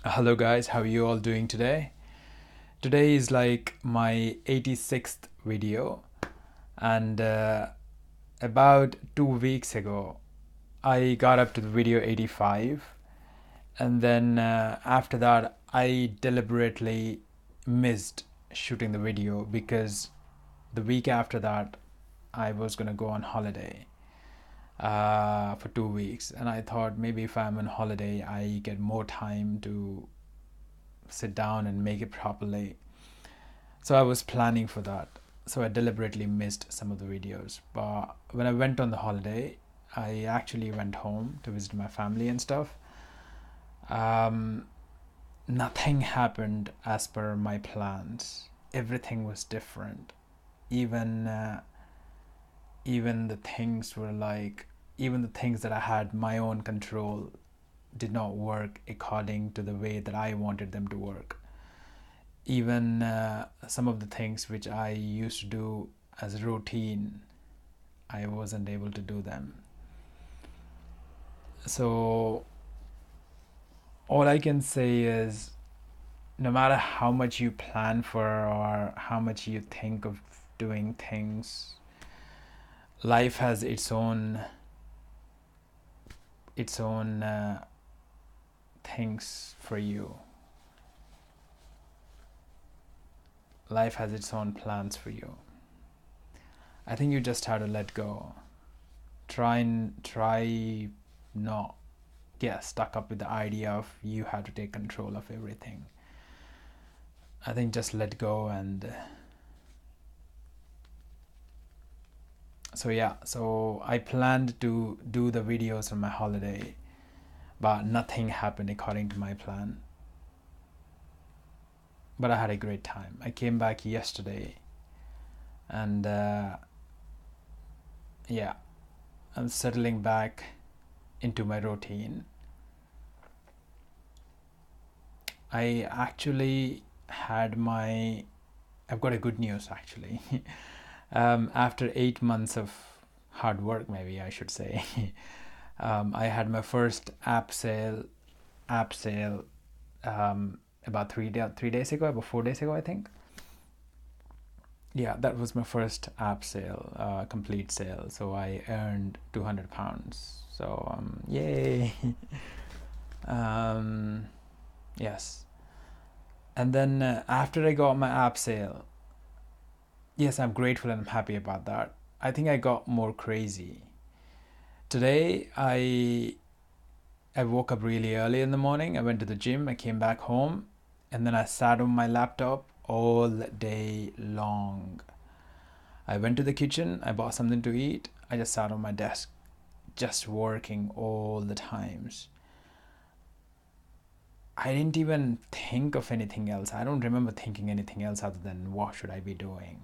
Hello guys, how are you all doing today? Today is like my 86th video, and about 2 weeks ago I got up to the video 85, and then after that I deliberately missed shooting the video because the week after that I was gonna go on holiday for 2 weeks, and I thought maybe if I'm on holiday I get more time to sit down and make it properly. So I was planning for that. So I deliberately missed some of the videos. But when I went on the holiday, I actually went home to visit my family and stuff. Um, Nothing happened as per my plans. Everything was different. Even even the things were like even the things that I had my own control did not work according to the way that I wanted them to work. Even some of the things which I used to do as a routine, I wasn't able to do them. So all I can say is no matter how much you plan for or how much you think of doing things, life has its own things for you. Life has its own plans for you. I think you just have to let go. Try not get stuck up with the idea of you have to take control of everything. I think just let go. And so I planned to do the videos on my holiday, but nothing happened according to my plan. But I had a great time. I came back yesterday, and I'm settling back into my routine. I actually had my I've got a good news actually. After 8 months of hard work, maybe I should say, I had my first app sale about 3 days ago, about 4 days ago, I think. Yeah, that was my first app sale, complete sale. So I earned £200. So yay! Yes. And then after I got my app sale, yes, I'm grateful and I'm happy about that. I think I got more crazy. Today I woke up really early in the morning. I went to the gym, I came back home, and then I sat on my laptop all day long. I went to the kitchen, I bought something to eat, I just sat on my desk, just working all the times. I didn't even think of anything else. I don't remember thinking anything else other than what should I be doing.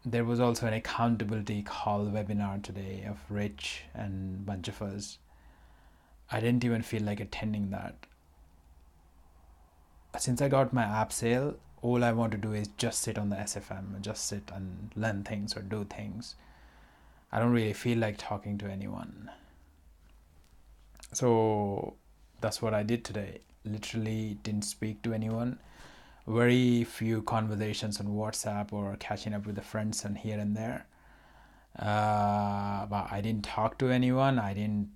There was also an accountability call webinar today of Rich and a bunch of us. I didn't even feel like attending that. Since I got my app sale, all I want to do is just sit on the SFM, just sit and learn things or do things. I don't really feel like talking to anyone. So that's what I did today. Literally didn't speak to anyone. Very few conversations on WhatsApp or catching up with the friends and here and there. But I didn't talk to anyone. I didn't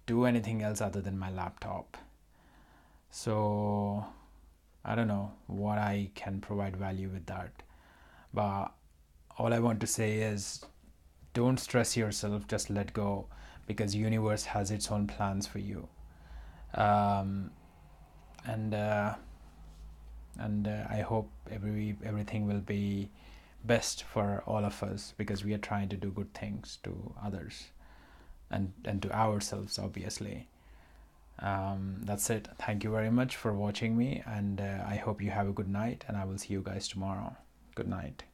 do anything else other than my laptop. So I don't know what I can provide value with that. But all I want to say is don't stress yourself, just let go, because universe has its own plans for you. Um, and I hope everything will be best for all of us, because we are trying to do good things to others and to ourselves, obviously. That's it. Thank you very much for watching me, and I hope you have a good night, and I will see you guys tomorrow. Good night.